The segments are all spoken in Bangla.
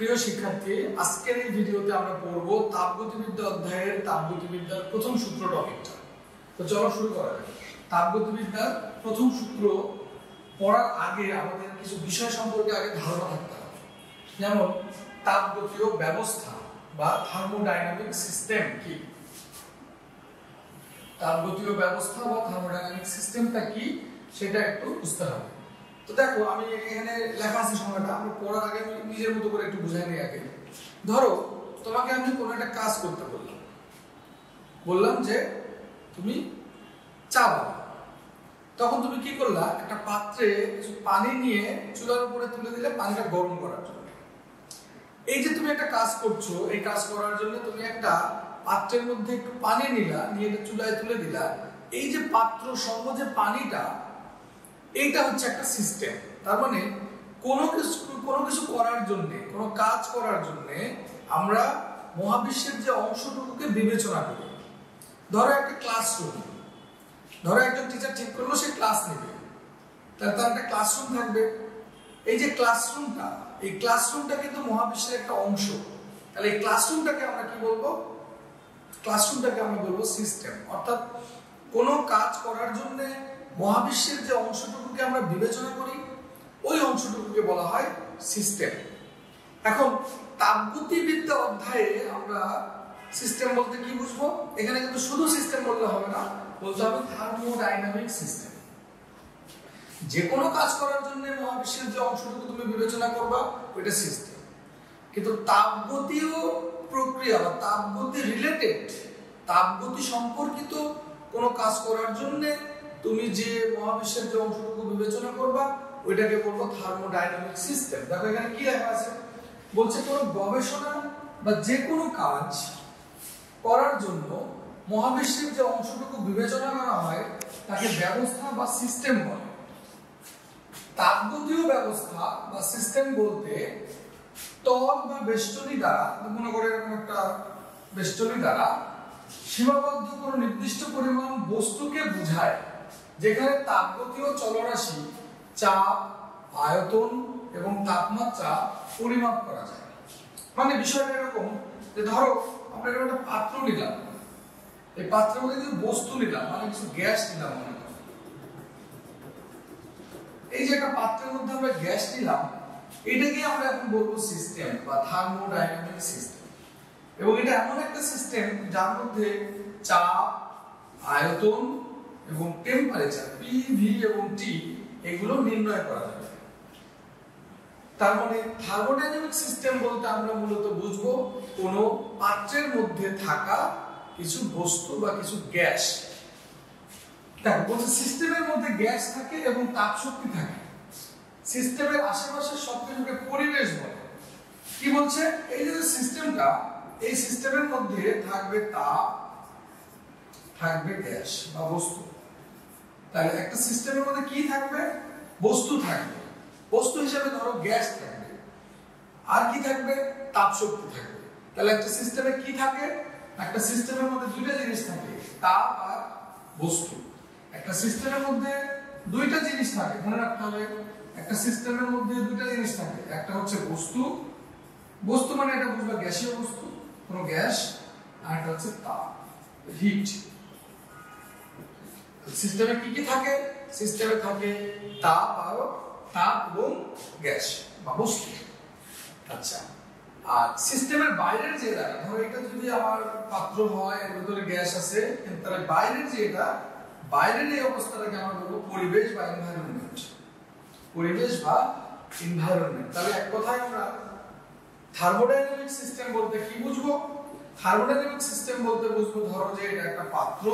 প্রিয় শিক্ষার্থী, আজকের এই ভিডিওতে আমরা পড়ব তাপগতিবিদ্যা অধ্যায়ের তাপগতিবিদ্যার প্রথম সূত্র টপিকটা। তো চলো শুরু করা যাক। তাপগতিবিদ্যার প্রথম সূত্র পড়ার আগে আমাদের কিছু বিষয় সম্পর্কে আগে ধারণা থাকতে হবে। যেমন তাপগতীয় ব্যবস্থা বা থার্মোডাইনামিক সিস্টেম কি, তাপগতীয় ব্যবস্থা বা থার্মোডাইনামিক সিস্টেমটা কি সেটা একটু বুঝতে হবে। তো দেখো, আমি এখানে লেখা আছে সময়টা, আমরা পড়ার আগে আমি নিজের মতো করে একটু বুঝাই নিই আগে। ধরো তোমাকে আমি কোনো একটা কাজ করতে বললাম যে তুমি চা বানাও। তখন তুমি কি করলা, একটা পাত্রে কিছু পানি নিয়ে চুলার উপরে তুলে দিলে পানিটা গরম করার জন্য। এই যে তুমি একটা কাজ করছো, এই কাজ করার জন্য তুমি একটা পাত্রের মধ্যে একটু পানি নিলা, নিয়ে এটা চুলায় তুলে দিলা। এই যে পাত্র সহ যে পানিটা, এইটা হচ্ছে একটা সিস্টেম। তার মানে কোনো কিছু করার জন্য, কোনো কাজ করার জন্য আমরা মহাবিশ্বের যে অংশটুকুকে বিবেচনা করি। ধরো একটা ক্লাসরুম, ধরো একজন টিচার ঠিক করলো সে ক্লাস নেবে, তার একটা ক্লাসরুম থাকবে। এই যে ক্লাসরুমটা, এই ক্লাসরুমটা কিন্তু মহাবিশ্বের একটা অংশ। তাহলে এই ক্লাসরুমটাকে আমরা কি বলবো? ক্লাসরুমটাকে আমরা বলবো সিস্টেম। অর্থাৎ কোনো কাজ করার জন্য মহাবিশ্বের যে অংশটুকুকে আমরা বিবেচনা করি, ওই অংশটুকুকে বলা হয় সিস্টেম। এখন তাপগতিবিদ্যা অধ্যায়ে আমরা সিস্টেম বলতে কি বুঝবো? এখানে কিন্তু শুধু সিস্টেম বললে হবে না, বলতে হবে থার্মোডাইনামিক সিস্টেম। যে কোনো কাজ করার জন্য মহাবিশ্বের যে অংশটুকু তুমি বিবেচনা করবা, ওইটা সিস্টেম। কিন্তু তাপগতীয় প্রক্রিয়া বা তাপগতি রিলেটেড, তাপগতি সম্পর্কিত কোনো কাজ করার জন্য তুমি যে মহাবিশ্বের যে অংশটুকু বিবেচনা করবা, ওইটাকে বলবো থার্মোডাইনামিক সিস্টেম। দেখো এখানে কি লেখা আছে, বলছে কোনো গবেষণা বা যে কোনো কাজ করার জন্য মহাবিশ্বের যে অংশটুকু বিবেচনা করা হয় তাকে ব্যবস্থা বা সিস্টেম বলে। তাপগতীয় ব্যবস্থা বা সিস্টেম বলতে ত্বক বা বেষ্টনী দ্বারা, মনে করে এরকম একটা বেষ্টনী দ্বারা সীমাবদ্ধ কোনো নির্দিষ্ট পরিমাণ বস্তুকে বোঝায়, যেখানে তাপগতীয় চলরাশি, চাপ, আয়তন এবং তাপমাত্রা পরিমাপ করা যায়। মানে বিষয়টা এরকম যে ধরো আমরা এরকম একটা পাত্র নিলাম, এই পাত্রের মধ্যে কিছু বস্তু নিলাম, মানে কিছু গ্যাস নিলাম। মনে করো এই যে একটা পাত্রের মধ্যে আমরা গ্যাস নিলাম, এটাকে আমরা এখন বলবো সিস্টেম বা থার্মোডাইনামিক সিস্টেম। এবং এটা এমন একটা সিস্টেম যার মধ্যে চাপ, আয়তন এবং টেম্পারেচার পি, ভি এবং টি এগুলো নির্ণয় করা যাবে। তার মানে থার্মোডাইনামিক সিস্টেম বলতে আমরা মূলত বুঝবো কোনো পাত্রের মধ্যে থাকা কিছু বস্তু বা কিছু গ্যাস। দেখো বলছে সিস্টেমের মধ্যে গ্যাস থাকে এবং তাপ শক্তি থাকে। সিস্টেমের আশেপাশে সবকিছুকে পরিবেশ বলে। কি বলছে? এই যে সিস্টেমটা, এই সিস্টেমের মধ্যে থাকবে তাপ, থাকবে গ্যাস বা বস্তু। তাহলে একটা সিস্টেমের মধ্যে কি থাকবে? বস্তু থাকবে। বস্তু হিসেবে ধরো গ্যাস থাকবে, আর কি থাকবে? তাপ শক্তি থাকবে। তাহলে একটা সিস্টেমে কি থাকে? একটা সিস্টেমের মধ্যে দুইটা জিনিস থাকে, তাপ আর বস্তু। একটা সিস্টেমের মধ্যে দুইটা জিনিস থাকে, মনে রাখতে হবে। একটা সিস্টেমের মধ্যে দুইটা জিনিস থাকে, একটা হচ্ছে বস্তু, বস্তু মানে এটা বুঝবা গ্যাসীয় বস্তু, কোনো গ্যাস, আর একটা হচ্ছে তাপ, হিট। সিস্টেমে কি কি থাকে? সিস্টেমে থাকে তাপ এবং গ্যাস বা বস্তু। আচ্ছা, আর সিস্টেমের বাইরের যেটা, ধরো এটা যদি আমার পাত্র হয়, এর ভিতরে গ্যাস আছে, কিন্তু তার বাইরের যেটা, বাইরের এই অবস্থাটাকে আমরা বলবো পরিবেশ বা এনভায়রনমেন্ট। পরিবেশ বা এনভায়রনমেন্ট। তাহলে এক কথায় আমরা থার্মোডাইনামিক সিস্টেম বলতে কি বুঝবো? থার্মোডাইনামিক সিস্টেম বলতে বুঝবো, ধরো যে এটা একটা পাত্র,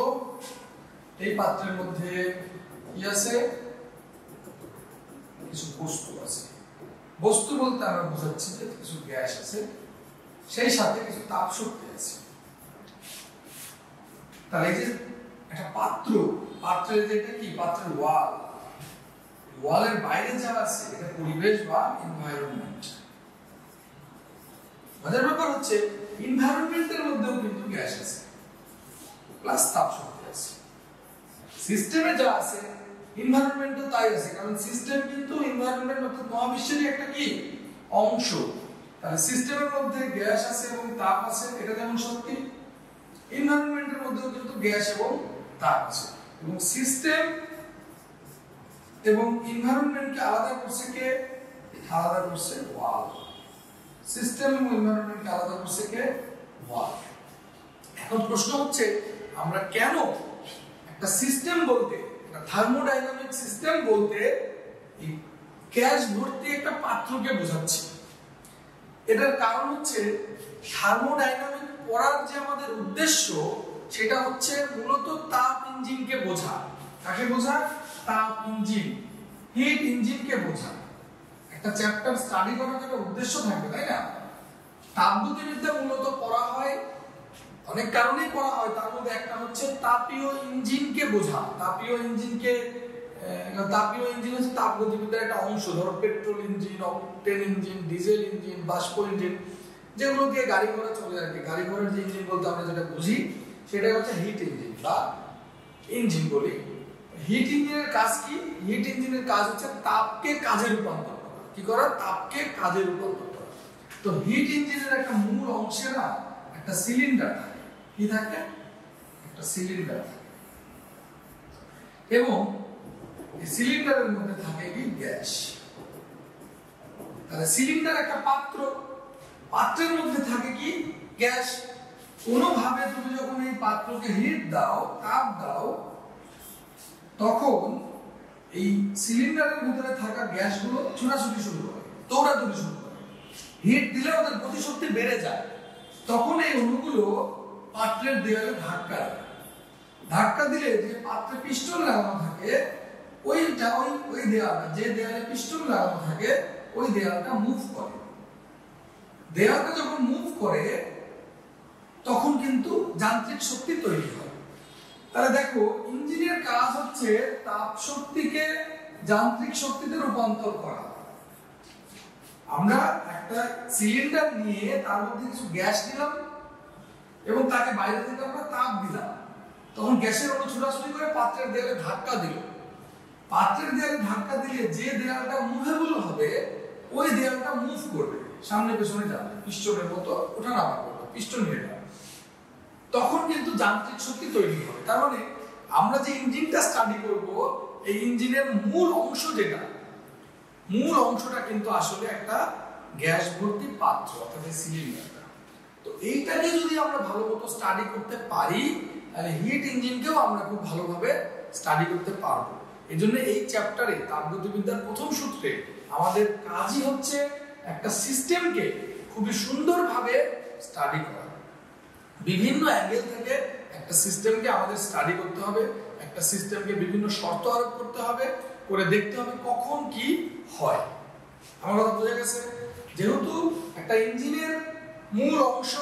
এই পাত্রের মধ্যে কি আছে? কিছু বস্তু আছে। বস্তু বলতে আমরা বোঝাচ্ছি যে কিছু গ্যাস আছে, সেই সাথে কিছু তাপ শক্তি আছে। তাহলে এই যে একটা পাত্র, পাত্রের যেটা কি? পাত্রের ওয়াল, ওয়ালের বাইরে যা আছে এটা পরিবেশ বা এনভায়রনমেন্ট। মজার ব্যাপার হচ্ছে এনভায়রনমেন্টের মধ্যেও কিন্তু গ্যাস আছে প্লাস তাপ শক্তি আছে। সিস্টেমে যা আছে এনভায়রনমেন্টও তাই আছে, কারণ সিস্টেম কিন্তু এনভায়রনমেন্ট অর্থাৎ মহাবিশ্বেরই একটা কি অংশ। তাহলে সিস্টেমের মধ্যে গ্যাস আছে এবং তাপ আছে, এটা যেমন সত্যি। এনভায়রনমেন্টের মধ্যেও কিন্তু গ্যাস এবং তাপ আছে, এবং সিস্টেম এবং এনভায়রনমেন্টকে আলাদা করছে কে? আলাদা করছে ওয়াল। সিস্টেম এবং এনভায়রনমেন্টকে আলাদা করছে কে? ওয়াল। এখন প্রশ্ন হচ্ছে আমরা কেন একটা সিস্টেম বলতে, একটা থার্মোডাইনামিক সিস্টেম বলতে এই গ্যাস ভর্তি একটা পাত্রকে বোঝাচ্ছি? এটার কারণ হচ্ছে থার্মোডাইনামিক পড়ার যে আমাদের উদ্দেশ্য সেটা হচ্ছে মূলত তাপ ইঞ্জিনকে বোঝা। কাকে বোঝা? তাপ ইঞ্জিন, হিট ইঞ্জিনকে বোঝা। একটা চ্যাপ্টার স্টাডি করার একটা উদ্দেশ্য থাকবে, তাই না? তাপগতিবিদ্যা মূলত পড়া হয় অনেক কারণেই পড়া হয়, তার মধ্যে একটা হচ্ছে তাপীয় ইঞ্জিনকে বোঝা। তাপীয় ইঞ্জিন হচ্ছে তাপগতিবিদ্যার একটা অংশ। ধরো petrol engine, octane engine, diesel engine, বাষ্প ইঞ্জিন, যেগুলো দিয়ে গাড়ি ঘোড়া চলে আর কি। গাড়ি ঘোড়ার যে ইঞ্জিন বলতে আমরা যেটা বুঝি সেটা হচ্ছে হিট ইঞ্জিন বা ইঞ্জিন বলি। হিট ইঞ্জিনের কাজ কি? হিট ইঞ্জিনের কাজ হচ্ছে তাপকে কাজে রূপান্তর করা। কি করা? তাপকে কাজে রূপান্তর করা। তো হিট ইঞ্জিনের একটা মূল অংশে না একটা সিলিন্ডার থাকে। কি থাকে? একটা সিলিন্ডার থাকে, এবং এই সিলিন্ডারের মধ্যে থাকে কি? গ্যাস। তাহলে সিলিন্ডার একটা পাত্র, পাত্রের মধ্যে থাকে কি? গ্যাস। কোনোভাবে তুমি যখন এই পাত্রকে হিট দাও, তাপ দাও, তখন এই সিলিন্ডারের ভিতরে থাকা গ্যাসগুলো ছোটাছুটি শুরু করে, দৌড়াদৌড়ি শুরু করে। হিট দিলে ওদের গতিশক্তি বেড়ে যায়। তখন এই অণুগুলো পাত্রের দেয়ালে ধাক্কা দেয়। ধাক্কা দিলে যে পাত্রে পিস্টন লাগানো থাকে ওই দেয়ালটা, যে দেয়ালে পিস্টন লাগানো থাকে ওই দেয়ালটা মুভ করে। দেয়ালটা যখন মুভ করে তখন কিন্তু যান্ত্রিক শক্তি তৈরি হয়। তাহলে দেখো, ইঞ্জিনের কাজ হচ্ছে তাপ শক্তিকে যান্ত্রিক শক্তিতে রূপান্তর করা। আমরা একটা সিলিন্ডার নিয়ে তার মধ্যে কিছু গ্যাস দিলাম এবং তাকে বাইরে থেকে আমরা তাপ দিলাম, তখন গ্যাসের অণু ছোটাছুটি করে পাত্রের দেয়ালে ধাক্কা দিল। পাত্রের দেয়ালে ধাক্কা দিলে যে দেয়ালটা মুভেবল হবে ওই দেয়ালটা মুভ করবে, সামনে পেছনে যাবে, পিস্টনের মতো ওঠানামা করবে, পিস্টন ঘেরা। তখন কিন্তু যান্ত্রিক শক্তি তৈরি হবে। তার মানে আমরা যে ইঞ্জিনটা স্টাডি করব, এই ইঞ্জিনের মূল অংশ যেটা, মূল অংশটা কিন্তু আসলে একটা গ্যাস ভর্তি পাত্র, অর্থাৎ সিলিন্ডারটা। তো এইটাকে যদি আমরা ভালো মতো স্টাডি করতে পারি তাহলে হিট ইঞ্জিনকেও আমরা খুব ভালোভাবে স্টাডি করতে পারবো। এই জন্য এই চ্যাপ্টারে তাপগতিবিদ্যার প্রথম সূত্রে আমাদের কাজই হচ্ছে একটা সিস্টেমকে খুবই সুন্দরভাবে স্টাডি করা। বিভিন্ন অ্যাঙ্গেল থেকে একটা সিস্টেমকে আমাদের স্টাডি করতে হবে, একটা সিস্টেমকে বিভিন্ন শর্ত আরোপ করতে হবে, করে দেখতে হবে কখন কি হয়। আমার কথা বোঝা গেছে? যেহেতু একটা ইঞ্জিনের মূল অংশ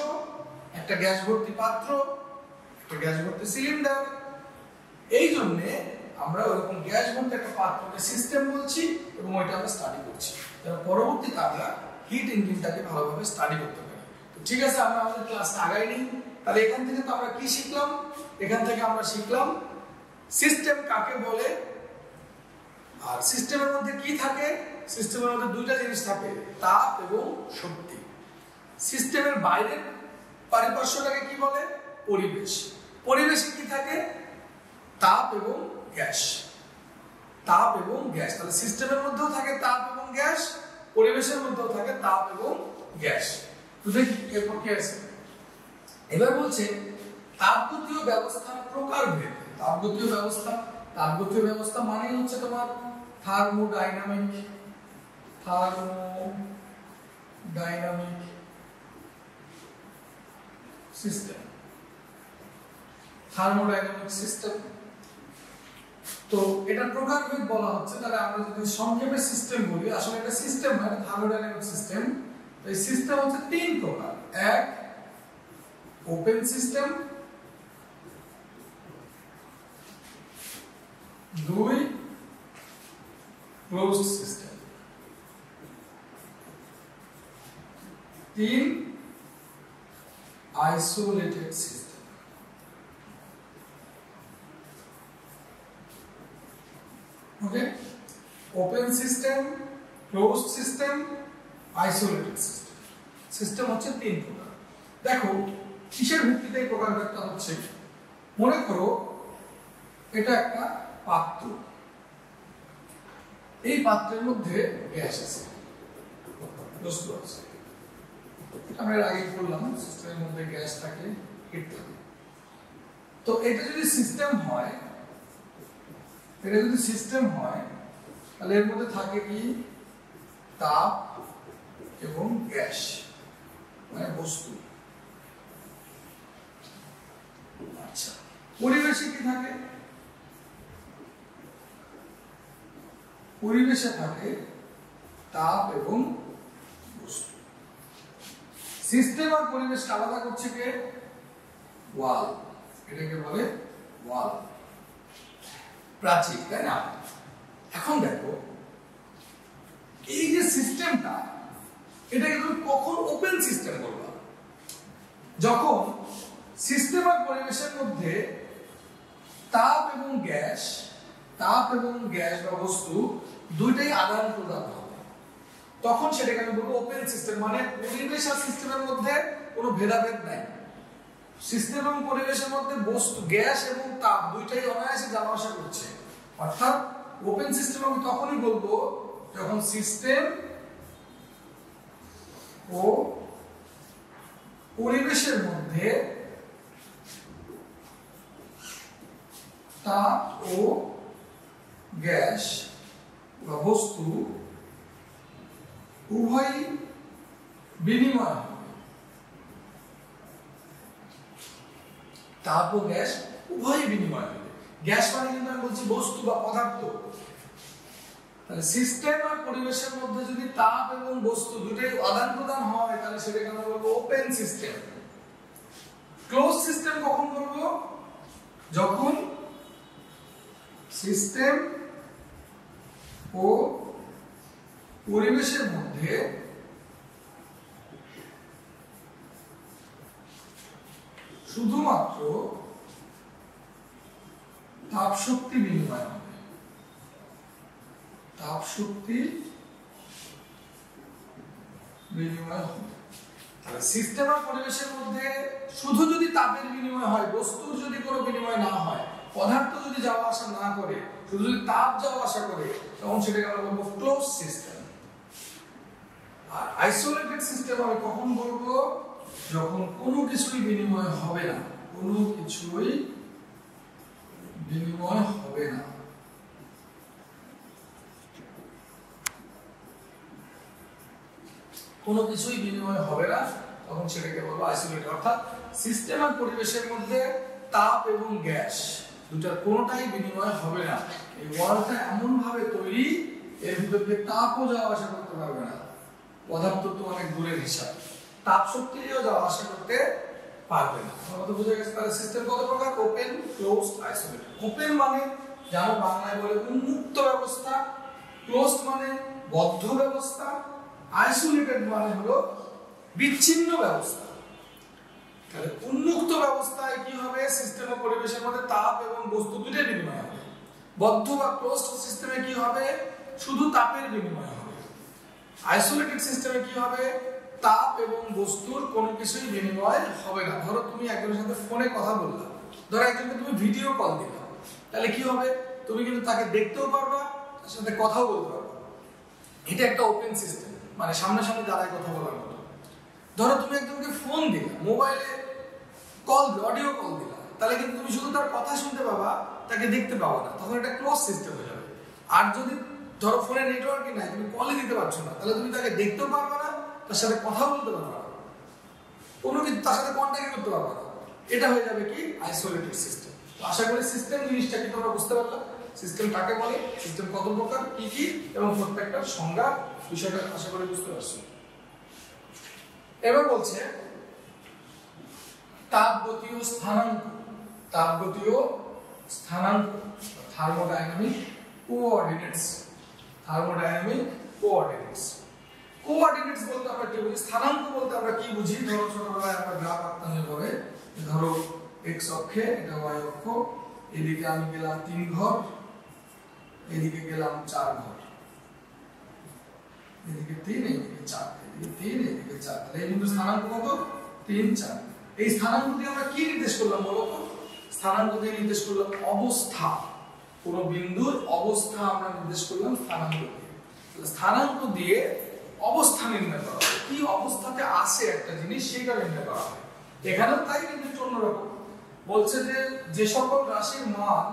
একটা গ্যাস ভর্তি পাত্র, একটা গ্যাস ভর্তি সিলিন্ডার, এই জন্যে আমরা ওরকম গ্যাস ভর্তি একটা পাত্রকে সিস্টেম বলছি এবং ওইটা আমরা স্টাডি করছি। পরবর্তীতে আমরা হিট ইঞ্জিনটাকে ভালোভাবে স্টাডি করতে পারি। ঠিক আছে, আমরা আমাদের ক্লাসটা আগাই নিই। তাহলে এখান থেকে তো আমরা কি শিখলাম? এখান থেকে আমরা শিখলাম সিস্টেম কাকে বলে, আর সিস্টেমের মধ্যে কি থাকে। সিস্টেমের মধ্যে দুইটা জিনিস থাকে, তাপ এবং শক্তি। সিস্টেমের বাইরের পারিপার্শ্বটাকে কি বলে? পরিবেশ। পরিবেশে কি থাকে? তাপ এবং গ্যাস। তাপ এবং গ্যাস। তাহলে সিস্টেমের মধ্যেও থাকে তাপ এবং গ্যাস, পরিবেশের মধ্যেও থাকে তাপ এবং গ্যাস। তো দেখি এরপর কি আছে। এবার বলছে তাপগতীয় ব্যবস্থার প্রকারভেদ। তাপগতীয় ব্যবস্থা মানে হচ্ছে তোমার থার্মোডাইনামিক সিস্টেম। থার্মোডাইনামিক সিস্টেম, তো এটা প্রকারভেদ বলা হচ্ছে। তাহলে আমরা যদি সংক্ষেপে সিস্টেম বলি, আসলে এটা সিস্টেম মানে থার্মোডাইনামিক সিস্টেম। এই সিস্টেম হচ্ছে তিন প্রকার। এক, ওপেন সিস্টেম। দুই, ক্লোজড সিস্টেম। তিন, isolated system. Okay, open system, closed system, isolated system. System হচ্ছে তিন প্রকার। দেখো কিসের ভিত্তিতে এই প্রকারভেদটা হচ্ছে, মনে করো এটা একটা পাত্র, এই পাত্রের মধ্যে গ্যাস আছে, বস্তু আছে, আমরা এর আগে বললাম সিস্টেমের মধ্যে গ্যাস থাকে, হিট থাকে। তো এটা যদি সিস্টেম হয়, এটা যদি সিস্টেম হয় তাহলে এর মধ্যে থাকে কি তাপ এবং গ্যাস, মানে বস্তু। আচ্ছা, পরিবেশে কি থাকে? পরিবেশে থাকে তাপ এবং বস্তু। সিস্টেম আর পরিবেশকে আলাদা করছে কে? ওয়াল, এটাকে বলে ওয়াল, প্রাচীর, তাই না? এখন দেখো এই যে সিস্টেমটা, এটাকে তুমি কখন ওপেন সিস্টেম বলবা? যখন সিস্টেম আর পরিবেশের মধ্যে তাপ এবং গ্যাস বা বস্তু দুইটাই আদান প্রদান হবে, তখন সেটাকে আমি বলবো ওপেন সিস্টেম। মানে পরিবেশ আর সিস্টেমের মধ্যে কোনো ভেদাভেদ নাই, সিস্টেম এবং পরিবেশের মধ্যে বস্তু গ্যাস এবং তাপ দুইটাই অনায়াসে যাওয়া আসা করছে, অর্থাৎ ওপেন সিস্টেম আমি তখনই বলবো যখন সিস্টেম ও পরিবেশের মধ্যে তাপ ও গ্যাস বা বস্তু উভয়ই বিনিময় হবে। তাপ ও গ্যাস উভয়ই বিনিময় হবে। গ্যাস মানে কিন্তু আমি বলছি বস্তু বা পদার্থ। তাহলে সিস্টেম আর পরিবেশের মধ্যে যদি তাপ এবং বস্তু দুটোই আদান প্রদান হয় তাহলে সেটাকে আমরা বলবো ওপেন সিস্টেম। ক্লোজ সিস্টেম কখন বলবো? যখন সিস্টেম ও পরিবেশের মধ্যে শুধুমাত্র তাপ শক্তি বিনিময় হবে। তাপ শক্তি বিনিময় হবে। তাহলে সিস্টেম আর পরিবেশের মধ্যে শুধু যদি তাপের বিনিময় হয়, বস্তুর যদি কোনো বিনিময় না হয়, পদার্থ যদি যাওয়া আসা না করে, শুধু যদি তাপ যাওয়া আসা করে, তখন সেটাকে আমরা বলবো ক্লোজ সিস্টেম। আর আইসোলেটেড সিস্টেম আমি কখন বলবো? যখন কোনো কিছুই বিনিময় হবে না, কোনো কিছুই বিনিময় হবে না। কোনো কিছুই বিনিময় হবে না, তখন সেটাকে বলবো আইসোলেটেড। অর্থাৎ সিস্টেম আর পরিবেশের মধ্যে তাপ এবং গ্যাস দুটার কোনোটাই বিনিময় হবে না। এই ওয়ালটা এমন ভাবে তৈরি, এর ভিতর দিয়ে তাপও যাওয়া আসা করতে পারবে না। পদার্থ তো অনেক দূরের হিসাব, তাপ শক্তিও যাওয়া আসা করতে পারবে না। আমাদের তো বুঝে গেছে তাহলে সিস্টেম কত প্রকার? Open, closed, isolated. ওপেন মানে জানো বাংলায় বলে উন্মুক্ত ব্যবস্থা, ক্লোজড মানে বদ্ধ ব্যবস্থা, আইসোলেটেড মানে হলো বিচ্ছিন্ন ব্যবস্থা। তাহলে উন্মুক্ত ব্যবস্থায় কি হবে? সিস্টেম ও পরিবেশের মধ্যে তাপ এবং বস্তু দুটোই বিনিময় হবে। বদ্ধ বা ক্লোজড সিস্টেমে কি হবে? শুধু তাপের বিনিময় হবে। আইসোলেটেড সিস্টেমে কি হবে? তাপ এবং বস্তুর কোনো কিছুই বিনিময় হবে না। ধরো তুমি একজনের সাথে ফোনে কথা বললা, ধরো একজনকে তুমি ভিডিও কল দিলা, তাহলে কি হবে? তুমি কিন্তু তাকে দেখতেও পারবা, তার সাথে কথাও বলতে পারবা। এটা একটা ওপেন সিস্টেম, মানে সামনাসামনি দাঁড়ায় কথা বলার মতো। ধরো তুমি একজনকে ফোন দিলা, মোবাইলে কল, অডিও কল দিলা, তাহলে কিন্তু তুমি শুধু তার কথা শুনতে পাবা, তাকে দেখতে পাবা না, তখন এটা ক্লোজ সিস্টেম হয়ে যাবে। আর যদি ধরো ফোনে নেটওয়ার্কই নাই, তুমি কলই দিতে পারছো না, তাহলে তুমি তাকে দেখতেও পারবা না, তার সাথে কথা বলতে পারবা না, কোনো কিছু তার সাথে কন্ট্যাক্ট করতে পারবা না। এটা হয়ে যাবে কি? Isolated system. তো আশা করি সিস্টেম জিনিসটা কি তোমরা বুঝতে পারলা? সিস্টেম কাকে বলে, সিস্টেম কত প্রকার, কি কি, এবং প্রত্যেকটার সংজ্ঞা, বিষয়টা আশা করি বুঝতে পারছো। এবার বলছে তাপগতীয় স্থানাঙ্ক। তাপগতীয় স্থানাঙ্ক, thermodynamic coordinates. Thermodynamic coordinates. Coordinates বলতে আমরা কি বুঝি? স্থানাঙ্ক বলতে আমরা কি বুঝি? ধরো ছোটবেলায় আমরা গ্রাফ আঁকতাম এভাবে, ধরো এক্স অক্ষে, এটা ওয়াই অক্ষ, এদিকে আমি গেলাম 3 ঘর, এদিকে গেলাম 4 ঘর, এদিকে 3, এদিকে 4। 3 এদিকে 4, তাহলে এই বিন্দুর স্থানাঙ্ক কত? 3 4। এই স্থানাঙ্ক দিয়ে আমরা কি নির্দেশ করলাম বলো তো? স্থানাঙ্ক দিয়ে নির্দেশ করলাম অবস্থা, কোন বিন্দুর অবস্থা আমরা নির্দেশ করলাম স্থানাঙ্ক দিয়ে। তাহলে স্থানাঙ্ক দিয়ে অবস্থা নির্ণয় করা হয়, কি অবস্থাতে আসে একটা জিনিস সেটা নির্ণয় করা হয়। এখানেও তাই কিন্তু অন্যরকম বলছে যে যে সকল রাশির মান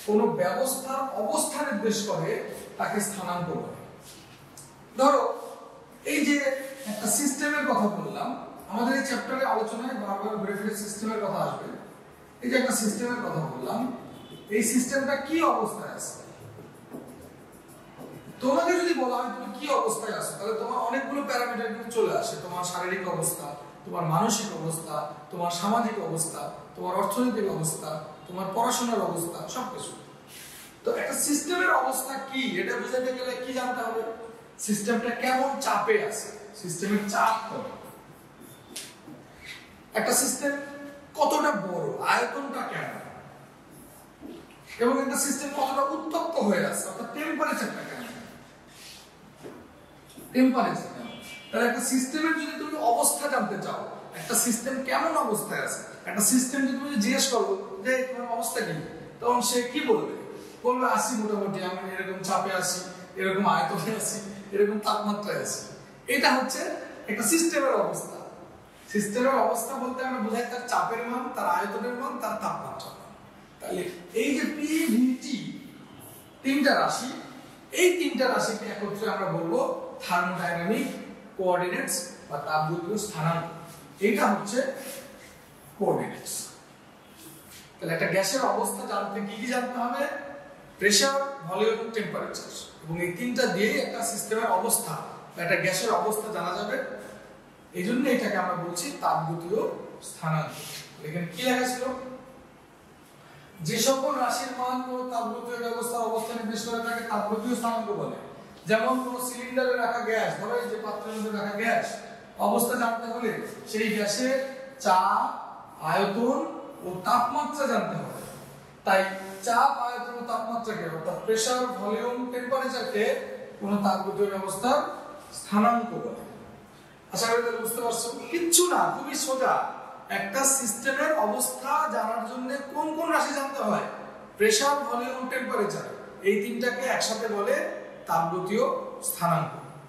কোন ব্যবস্থার অবস্থা নির্দেশ করে তাকে স্থানাঙ্ক বলে। ধরো এই যে একটা সিস্টেমের কথা বললাম, আমাদের এই চ্যাপ্টারে আলোচনায় বারবার ঘুরে ফিরে সিস্টেমের কথা আসবে। এই যে একটা সিস্টেমের কথা বললাম, এই সিস্টেমটা কি অবস্থায় আছে? তোমাকে যদি বলা হয় তুমি কি অবস্থায় আছো, তাহলে তোমার অনেকগুলো প্যারামিটার কিন্তু চলে আসে। তোমার শারীরিক অবস্থা, তোমার মানসিক অবস্থা, তোমার সামাজিক অবস্থা, তোমার অর্থনৈতিক অবস্থা, তোমার পড়াশোনার অবস্থা, সবকিছু। তো একটা সিস্টেমের অবস্থা কি এটা বুঝাতে গেলে কি জানতে হবে? সিস্টেমটা কেমন চাপে আছে, সিস্টেমের চাপ কত, একটা সিস্টেম কতটা বড়, আয়তনটা কেমন, এবং একটা সিস্টেম কতটা উত্তপ্ত হয়ে আছে, অর্থাৎ টেম্পারেচারটা কেমন, টেম্পারেচার কেমন। তাহলে একটা সিস্টেমের যদি তুমি অবস্থা জানতে চাও, একটা সিস্টেম কেমন অবস্থায় আছে, একটা সিস্টেম যদি তুমি জিজ্ঞেস করো যে তোমার অবস্থা কি, তখন সে কি বলবে? বলবে আসি মোটামুটি, আমি এরকম চাপে আছি, এরকম আয়তনে আছি, এরকম তাপমাত্রায় আছি। এটা হচ্ছে একটা সিস্টেমের অবস্থা। সিস্টেমের অবস্থা বলতে আমরা বোঝাই তার চাপের মান, তার আয়তনের মান, তার তাপমাত্রা। তাহলে এই যে পি ভি টি তিনটা রাশি, এই তিনটা রাশিকে একত্রে আমরা বলবো থার্মোডাইনামিক কোঅর্ডিনেটস বা তাপগতীয় স্থানাঙ্ক। এটা হচ্ছে কোঅর্ডিনেটস। তাহলে একটা গ্যাসের অবস্থা জানতে কি কি জানতে হবে? প্রেসার, ভলিউম, টেম্পারেচার, এবং এই তিনটা দিয়েই একটা সিস্টেমের অবস্থা বা একটা গ্যাসের অবস্থা জানা যাবে। এই জন্য এটাকে আমরা বলছি তাপগতীয় স্থানাঙ্ক। এখানে কি লেখা ছিল? যে সকল রাশির মান কোন তাপগতীয় ব্যবস্থার অবস্থা নির্দেশ করে তাকে তাপগতীয় স্থানাঙ্ক বলে। যেমন কোন সিলিন্ডারে রাখা গ্যাস, ধরো এই যে পাত্রের মধ্যে রাখা গ্যাস, অবস্থা জানতে হলে সেই গ্যাসের চাপ, আয়তন ও তাপমাত্রা জানতে হবে। তাই চাপ, আয়তন ও তাপমাত্রাকে, অর্থাৎ প্রেসার, ভলিউম, টেম্পারেচারকে কোন তাপগতীয় ব্যবস্থার স্থানাঙ্ক বলে। আশা করি তাহলে বুঝতে পারছো। কিচ্ছু না, খুবই সোজা। একটা সিস্টেমের অবস্থা জানার জন্য কোন কোন রাশি জানতে হয়? প্রেসার, ভলিউম, টেম্পারেচার, এই তিনটাকে একসাথে বলে তাপগতীয় স্থানাঙ্ক।